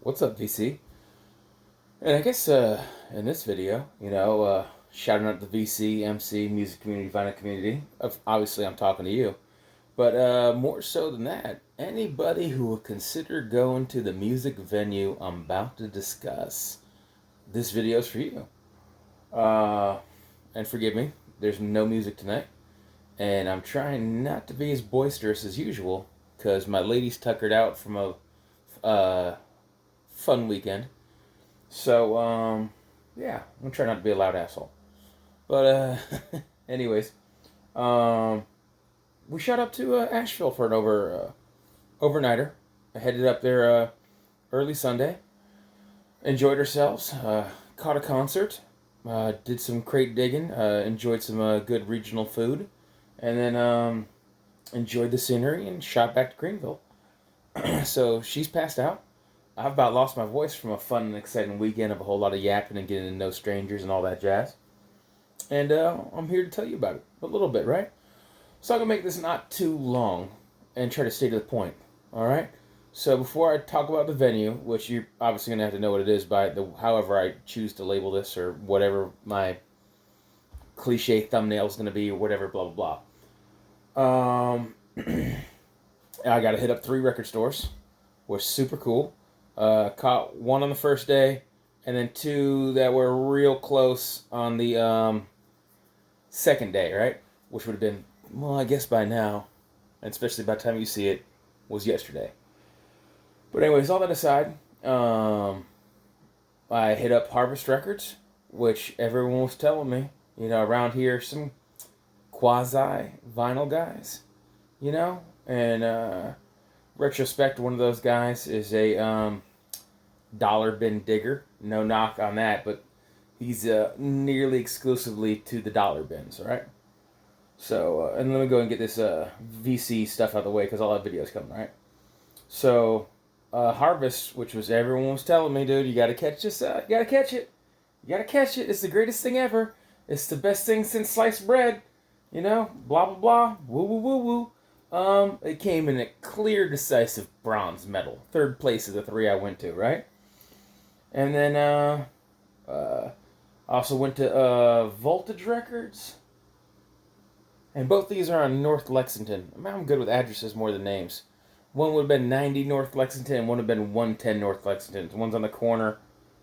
What's up, VC? And I guess in this video, shouting out the VC, MC, music community, vinyl community. Obviously, I'm talking to you. But more so than that, anybody who would consider going to the music venue I'm about to discuss, this video is for you. Uh, and forgive me, there's no music tonight. And I'm trying not to be as boisterous as usual because my lady's tuckered out from a fun weekend. So, yeah, I'm gonna try not to be a loud asshole. But, anyways, um, we shot up to Asheville for an overnighter. I headed up there early Sunday. Enjoyed ourselves. Caught a concert. Did some crate digging. Enjoyed some good regional food. And then enjoyed the scenery and shot back to Greenville. So she's passed out. I've about lost my voice from a fun and exciting weekend of a whole lot of yapping and getting to know strangers and all that jazz. And I'm here to tell you about it a little bit, right? So I'm going to make this not too long and try to stay to the point, all right? So before I talk about the venue, which you're obviously going to have to know what it is by however I choose to label this or whatever my cliche thumbnail is going to be or whatever, blah, blah, blah. I got to hit up 3 record stores. Was super cool. Caught 1 on the first day, and then 2 that were real close on the second day, right? Which would have been, well, I guess by now, and especially by the time you see it, was yesterday. But anyways, all that aside, I hit up Harvest Records, which everyone was telling me, around here, some quasi-vinyl guys, and retrospect, one of those guys is a dollar bin digger. No knock on that, but he's nearly exclusively to the dollar bins, right? So, and let me go and get this VC stuff out of the way because all that videos come, right? So, Harvest, which was everyone was telling me, dude, you gotta catch this. You gotta catch it. You gotta catch it. It's the greatest thing ever. It's the best thing since sliced bread. Blah blah blah. Woo woo woo woo. It came in a clear, decisive bronze medal. 3rd place of the 3 I went to, right? And then, also went to, Voltage Records. And both these are on North Lexington. I'm good with addresses more than names. One would have been 90 North Lexington, and one would have been 110 North Lexington. One's on the corner,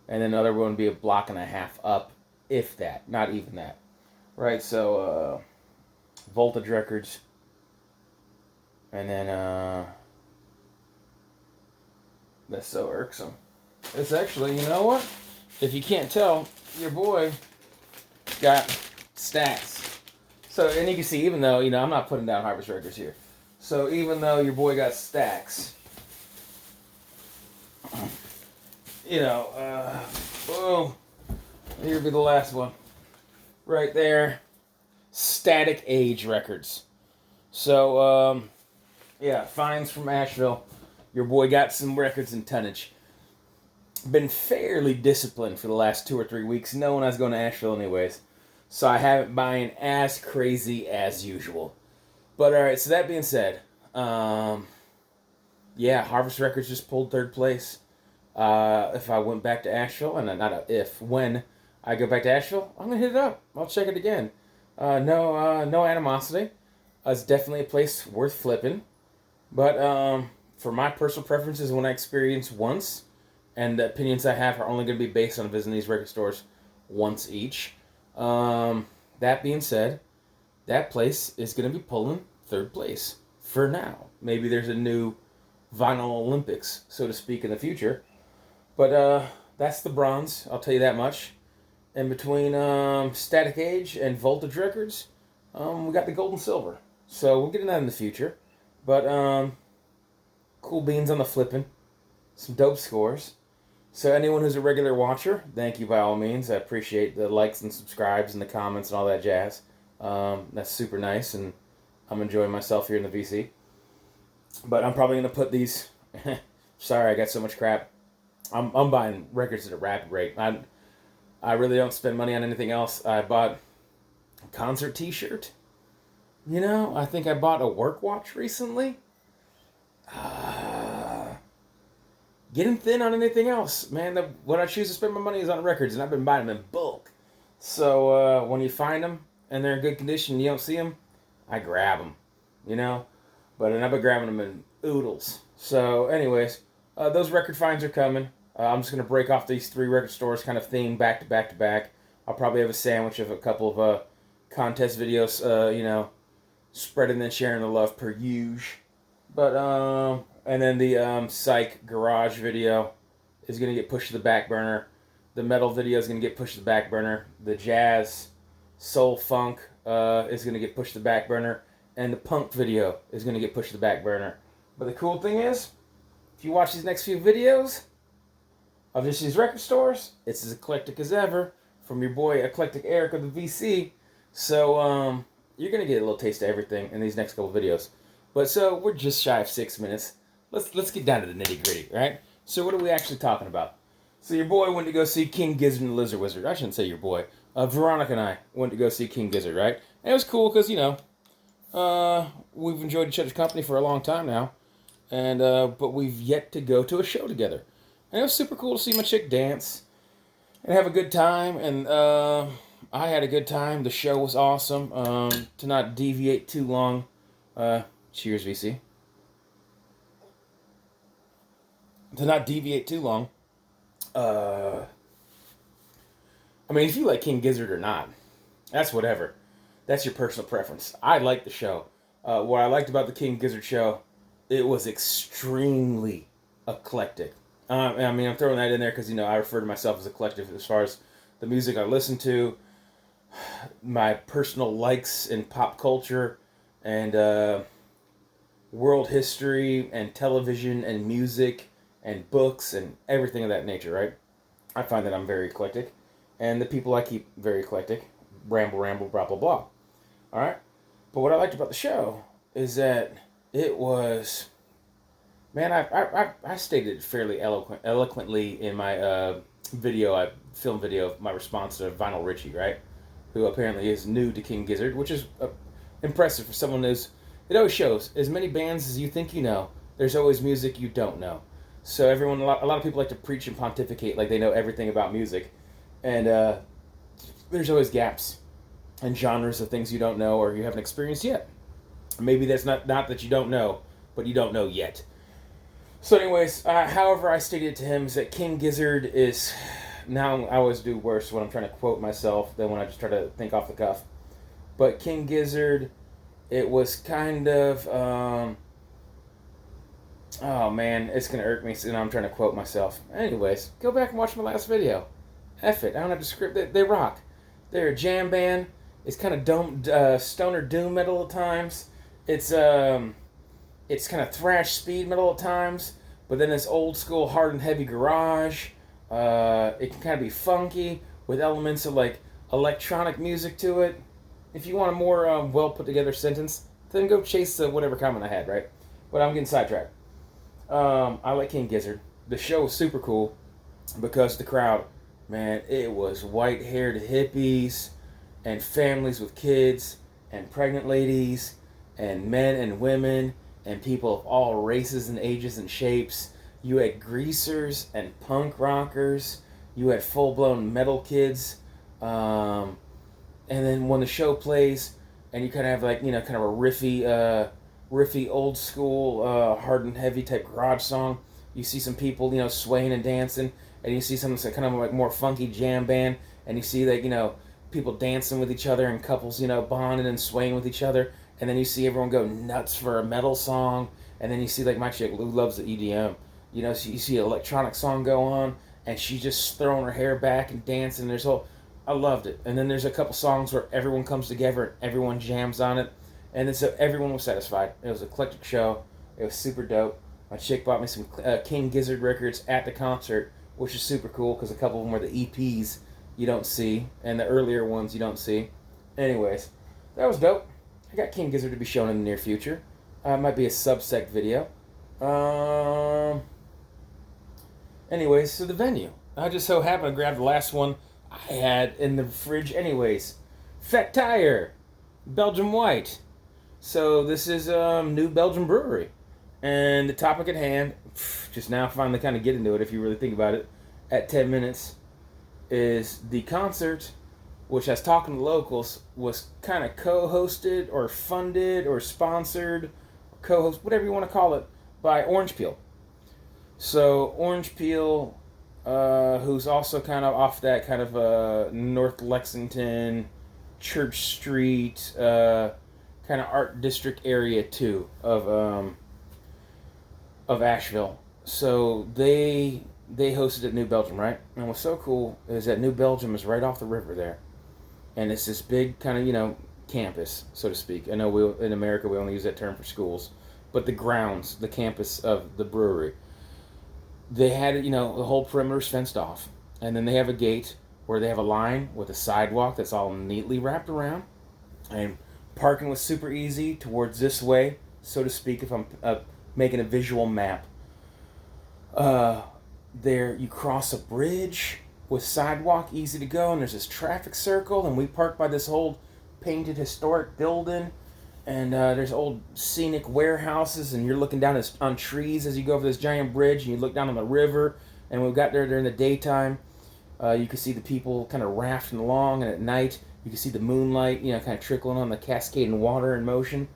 and then the other one would be a block and a half up, if that. Not even that. Right, so, Voltage Records. And then, that's so irksome. It's actually, you know what? If you can't tell, your boy got stacks. So, and you can see, even though, I'm not putting down Harvest Records here. So, even though your boy got stacks, boom. Here'll be the last one. Right there. Static Age Records. So, yeah, finds from Asheville. Your boy got some records and tonnage. Been fairly disciplined for the last 2 or 3 weeks, knowing I was going to Asheville anyways. So I haven't buying as crazy as usual. But alright, so that being said, yeah, Harvest Records just pulled 3rd place. If I went back to Asheville, and when I go back to Asheville, I'm going to hit it up. I'll check it again. No animosity. It's definitely a place worth flipping. But for my personal preferences, when I experience once, and the opinions I have are only going to be based on visiting these record stores once each. That being said, that place is going to be pulling 3rd place for now. Maybe there's a new vinyl Olympics, so to speak, in the future. But that's the bronze, I'll tell you that much. In between Static Age and Voltage Records, we got the gold and silver. So we'll get into that in the future. But cool beans on the flipping. Some dope scores. So anyone who's a regular watcher, thank you by all means. I appreciate the likes and subscribes and the comments and all that jazz. That's super nice, and I'm enjoying myself here in the VC. But I'm probably going to put these... Sorry, I got so much crap. I'm buying records at a rapid rate. I really don't spend money on anything else. I bought a concert t-shirt. I think I bought a work watch recently. getting thin on anything else, man. What I choose to spend my money is on records, and I've been buying them in bulk. So when you find them and they're in good condition, and you don't see them, I grab them, you know. But I've been grabbing them in oodles. So, anyways, those record finds are coming. I'm just gonna break off these 3 record stores, kind of theme back to back to back. I'll probably have a sandwich of a couple of contest videos, spreading and sharing the love per usual. But and then the psych garage video is gonna get pushed to the back burner. The metal video is gonna get pushed to the back burner. The jazz, soul, funk is gonna get pushed to the back burner, and the punk video is gonna get pushed to the back burner. But the cool thing is, if you watch these next few videos of just these record stores, it's as eclectic as ever from your boy Eclectic Eric of the VC. So you're gonna get a little taste of everything in these next couple videos. But so we're just shy of 6 minutes. Let's get down to the nitty gritty, right? So what are we actually talking about? So your boy went to go see King Gizzard and the Lizard Wizard. I shouldn't say your boy. Veronica and I went to go see King Gizzard, right? And it was cool because we've enjoyed each other's company for a long time now, and but we've yet to go to a show together. And it was super cool to see my chick dance and have a good time. And I had a good time. The show was awesome. To not deviate too long. Cheers, VC. To not deviate too long. I mean, if you like King Gizzard or not, that's whatever. That's your personal preference. I liked the show. What I liked about the King Gizzard show, it was extremely eclectic. I mean, I'm throwing that in there because, I refer to myself as eclectic as far as the music I listen to, my personal likes in pop culture, and world history, and television, and music, and books, and everything of that nature, right? I find that I'm very eclectic, and the people I keep very eclectic. Ramble, blah, blah, blah. Alright? But what I liked about the show is that it was... Man, I stated it fairly eloquently in my film video of my response to Vinyl Richie, right? Who apparently is new to King Gizzard, which is impressive for someone who's... It always shows, as many bands as you think you know, there's always music you don't know. So a lot of people like to preach and pontificate like they know everything about music. And there's always gaps and genres of things you don't know or you haven't experienced yet. Maybe that's not that you don't know, but you don't know yet. So anyways, however I stated to him is that King Gizzard is... Now I always do worse when I'm trying to quote myself than when I just try to think off the cuff. But King Gizzard, it was kind of... oh man, it's going to irk me and I'm trying to quote myself. Anyways, go back and watch my last video. F it, I don't have to script. They rock. They're a jam band. It's kind of stoner doom metal at times. It's kind of thrash speed metal at times, but then it's old school hard and heavy garage. It can kind of be funky with elements of like electronic music to it. If you want a more well put together sentence, then go chase whatever comment I had, right? But I'm getting sidetracked. I like King Gizzard. The show was super cool because the crowd, man, it was white-haired hippies and families with kids and pregnant ladies and men and women and people of all races and ages and shapes. You had greasers and punk rockers. You had full-blown metal kids. And then when the show plays and you kind of have like, kind of a riffy old school hard and heavy type garage song, you see some people, swaying and dancing, and you see some kind of like more funky jam band, and you see like, people dancing with each other and couples, bonding and swaying with each other, and then you see everyone go nuts for a metal song, and then you see like my chick who loves the EDM, so you see an electronic song go on, and she's just throwing her hair back and dancing. I loved it. And then there's a couple songs where everyone comes together and everyone jams on it, and then so everyone was satisfied. It was an eclectic show. It was super dope. My chick bought me some King Gizzard records at the concert, which is super cool because a couple of them were the EPs you don't see, and the earlier ones you don't see. Anyways, that was dope. I got King Gizzard to be shown in the near future. Might be a subsect video. Anyways, so the venue. I just so happened to grab the last one I had in the fridge anyways. Fat Tire. Belgium White. So this is New Belgium Brewery. And the topic at hand, just now finally kind of get into it, if you really think about it, at 10 minutes, is the concert, which I was talking to locals, was kind of co-hosted or funded or sponsored, co-host, whatever you want to call it, by Orange Peel. So Orange Peel, who's also kind of off that kind of North Lexington, Church Street, kind of art district area too of Asheville. So they hosted at New Belgium, right? And what's so cool is that New Belgium is right off the river there, and it's this big kind of campus, so to speak. I know in America we only use that term for schools, but the grounds, the campus of the brewery, they had the whole perimeter's fenced off, and then they have a gate where they have a line with a sidewalk that's all neatly wrapped around, and parking was super easy towards this way, so to speak. If I'm making a visual map, there you cross a bridge with sidewalk, easy to go, and there's this traffic circle, and we park by this old painted historic building, and there's old scenic warehouses, and you're looking down on trees as you go over this giant bridge, and you look down on the river. And when we got there during the daytime, you could see the people kind of rafting along, and at night you could see the moonlight, kind of trickling on the cascading water in motion.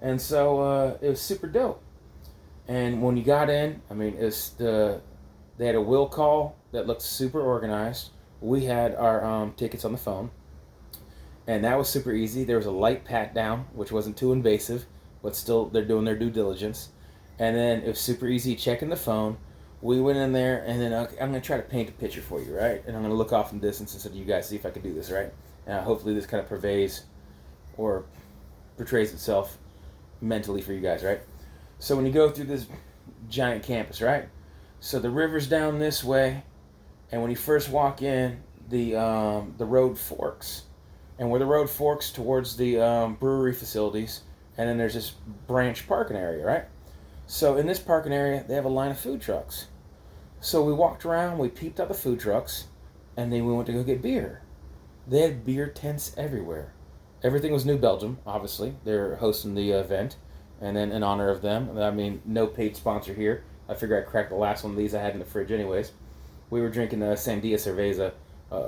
And so it was super dope. And when you got in, I mean, they had a will call that looked super organized. We had our tickets on the phone, and that was super easy. There was a light pat down, which wasn't too invasive, but still they're doing their due diligence. And then it was super easy checking the phone. We went in there, and then I'm going to try to paint a picture for you, right? And I'm going to look off in the distance and say to you guys, see if I can do this, right? And hopefully this kind of pervades or portrays itself mentally for you guys, right? So when you go through this giant campus, right? So the river's down this way, and when you first walk in, the road forks. And where the road forks towards the brewery facilities, and then there's this branch parking area, right? So in this parking area, they have a line of food trucks. So we walked around, we peeped out the food trucks, and then we went to go get beer. They had beer tents everywhere. Everything was New Belgium, obviously. They're hosting the event, and then in honor of them, I mean, no paid sponsor here. I figured I'd crack the last one of these I had in the fridge anyways. We were drinking a Sandia Cerveza,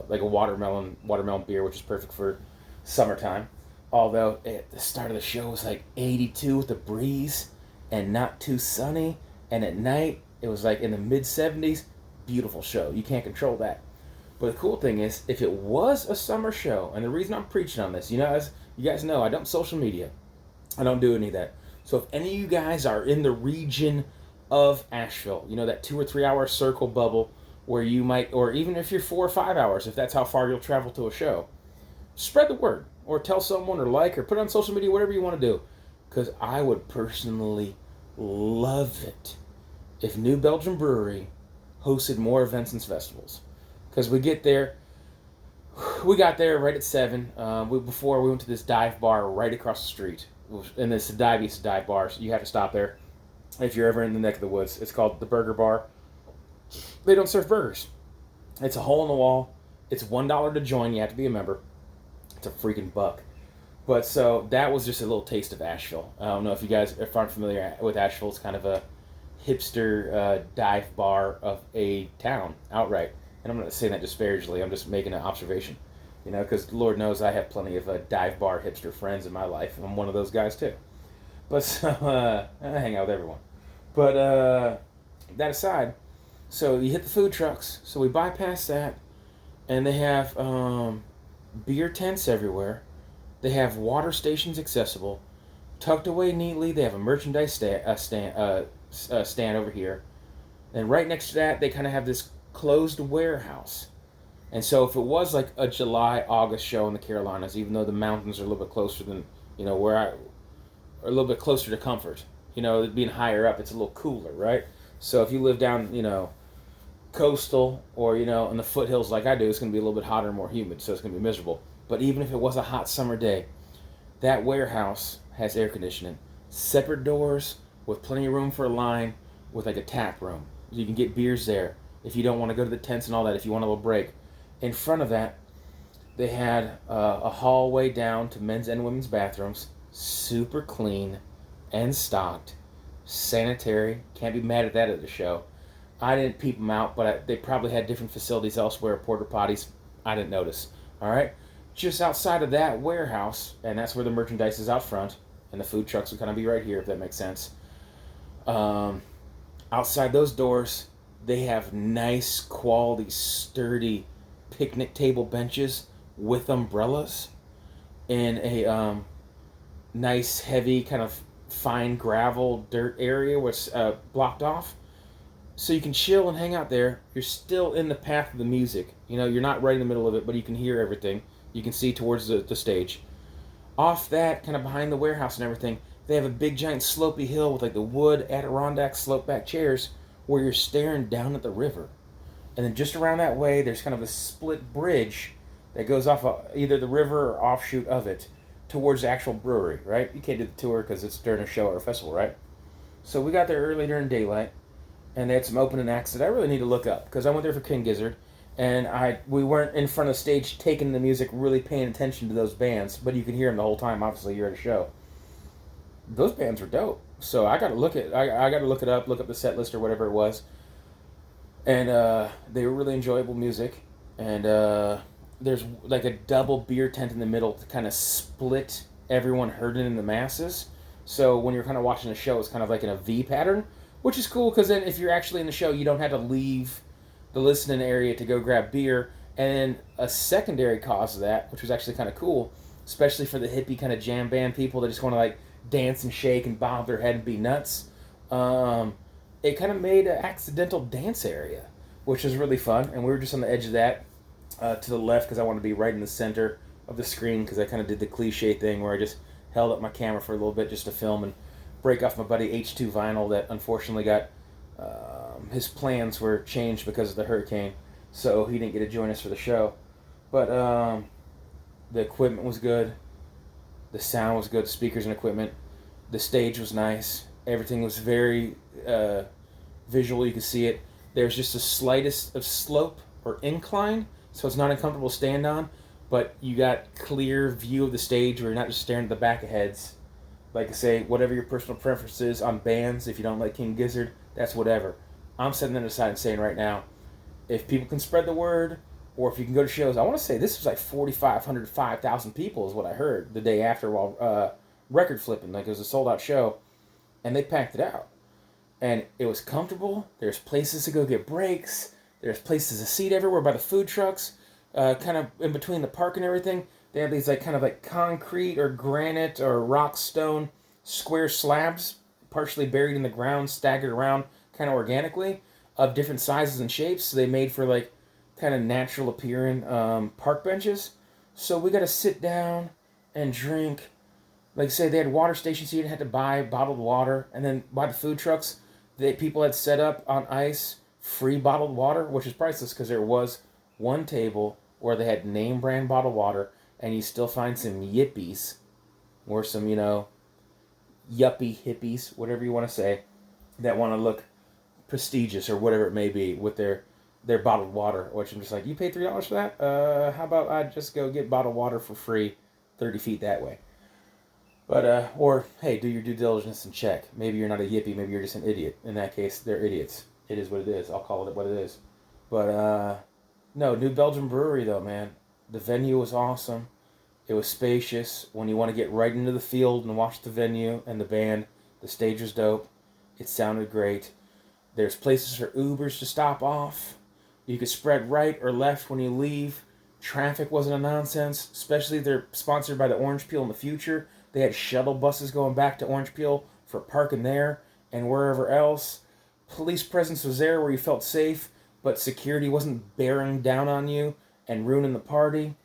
like a watermelon beer, which is perfect for summertime. Although at the start of the show it was like 82 with a breeze and not too sunny, and at night it was like in the mid-70s. Beautiful show. You can't control that. But the cool thing is, if it was a summer show, and the reason I'm preaching on this, as you guys know, I don't social media. I don't do any of that. So if any of you guys are in the region of Asheville, that 2 or 3 hour circle bubble where you might, or even if you're 4 or 5 hours, if that's how far you'll travel to a show, spread the word, or tell someone, or or put it on social media, whatever you want to do. Because I would personally love it if New Belgium Brewery hosted more events and festivals. Because we got there right at 7. Before we went to this dive bar right across the street. And it's a dive bar, so you have to stop there if you're ever in the neck of the woods. It's called the Burger Bar. They don't serve burgers. It's a hole in the wall. It's $1 to join. You have to be a member. It's a freaking buck. But so that was just a little taste of Asheville. I don't know if you guys aren't familiar with Asheville. It's kind of a hipster dive bar of a town outright. And I'm not saying that disparagingly. I'm just making an observation. Because Lord knows I have plenty of dive bar hipster friends in my life. And I'm one of those guys too. But so I hang out with everyone. But that aside, so you hit the food trucks. So we bypass that. And they have beer tents everywhere. They have water stations accessible, tucked away neatly. They have a merchandise stand over here, and right next to that, they kind of have this closed warehouse. And so, if it was like a July, August show in the Carolinas, even though the mountains are a little bit closer than a little bit closer to comfort, being higher up, it's a little cooler, right? So if you live down, coastal or in the foothills like I do, it's going to be a little bit hotter and more humid, so it's going to be miserable. But even if it was a hot summer day, that warehouse has air conditioning, separate doors with plenty of room for a line, with like a tap room. You can get beers there if you don't want to go to the tents and all that, if you want a little break. In front of that, they had a hallway down to men's and women's bathrooms, super clean and stocked, sanitary. Can't be mad at that at the show. I didn't peep them out, but they probably had different facilities elsewhere, porta potties. I didn't notice. All right, just outside of that warehouse, and that's where the merchandise is out front, and the food trucks would kind of be right here, if that makes sense. Um, Outside those doors, they have nice, quality, sturdy picnic table benches with umbrellas in a nice, heavy, kind of fine gravel dirt area where it's blocked off. So you can chill and hang out there. You're still in the path of the music. You know, you're not right in the middle of it, but you can hear everything. You can see towards the stage. Off that, kind of behind the warehouse and everything, they have a big giant slopey hill with like the wood Adirondack slope back chairs where you're staring down at the river. And then just around that way, there's kind of a split bridge that goes off of either the river or offshoot of it towards the actual brewery, right? You can't do the tour because it's during a show or a festival, right? So we got there early during daylight, and they had some opening acts that I really need to look up because I went there for King Gizzard, and we weren't in front of the stage taking the music, really paying attention to those bands, but you can hear them the whole time. Obviously, you're at a show. Those bands were dope, so I got to look it. I got to look it up, look up the set list or whatever it was, and they were really enjoyable music. And there's like a double beer tent in the middle to kind of split everyone herding in the masses. So when you're kind of watching the show, it's kind of like in a V pattern, which is cool because then if you're actually in the show, you don't have to leave the listening area to go grab beer. And a secondary cause of that, which was actually kind of cool, especially for the hippie kind of jam band people that just want to like dance and shake and bob their head and be nuts. It kind of made an accidental dance area, which was really fun. And we were just on the edge of that to the left because I wanted to be right in the center of the screen because I kind of did the cliche thing where I just held up my camera for a little bit just to film and break off my buddy H2 Vinyl that unfortunately got his plans were changed because of the hurricane, so he didn't get to join us for the show. But the equipment was good, the sound was good, speakers and equipment, the stage was nice, everything was very visual, you could see it. There's just the slightest of slope or incline, so it's not uncomfortable to stand on, but you got clear view of the stage where you're not just staring at the back of heads. Like I say, whatever your personal preference is on bands, if you don't like King Gizzard, that's whatever. I'm setting that aside and saying right now, if people can spread the word, or if you can go to shows, I want to say this was like 4,500, 5,000 people is what I heard the day after while record flipping. Like it was a sold out show, and they packed it out. And it was comfortable. There's places to go get breaks. There's places to seat everywhere by the food trucks, kind of in between the park and everything. They have these like kind of like concrete or granite or rock stone square slabs partially buried in the ground, staggered around kind of organically of different sizes and shapes. So they made for like kind of natural appearing park benches. So we got to sit down and drink. Like I say, they had water stations, so you didn't have to buy bottled water. And then by the food trucks, people had set up on ice free bottled water, which is priceless because there was one table where they had name brand bottled water, and you still find some yippies, or some, yuppie hippies, whatever you want to say, that want to look prestigious or whatever it may be with their bottled water, which I'm just like, you pay $3 for that? How about I just go get bottled water for free 30 feet that way? But, or, hey, do your due diligence and check. Maybe you're not a yippie, maybe you're just an idiot. In that case, they're idiots. It is what it is. I'll call it what it is. But, no, New Belgium Brewery, though, man. The venue was awesome. It was spacious. When you want to get right into the field and watch the venue and the band, the stage was dope. It sounded great. There's places for Ubers to stop off. You could spread right or left when you leave. Traffic wasn't a nonsense, especially if they're sponsored by the Orange Peel in the future. They had shuttle buses going back to Orange Peel for parking there and wherever else. Police presence was there where you felt safe, but security wasn't bearing down on you and ruining the party.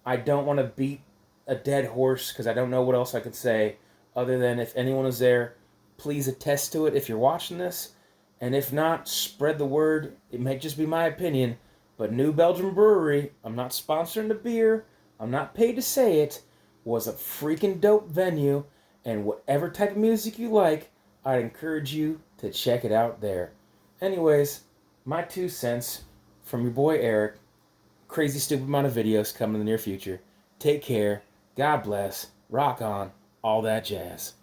I don't want to beat a dead horse because I don't know what else I could say other than if anyone is there, please attest to it if you're watching this. And if not, spread the word. It may just be my opinion, but New Belgium Brewery, I'm not sponsoring the beer, I'm not paid to say it, was a freaking dope venue, and whatever type of music you like, I'd encourage you to check it out there. Anyways, my 2 cents from your boy Eric. Crazy stupid amount of videos coming in the near future. Take care, God bless, rock on, all that jazz.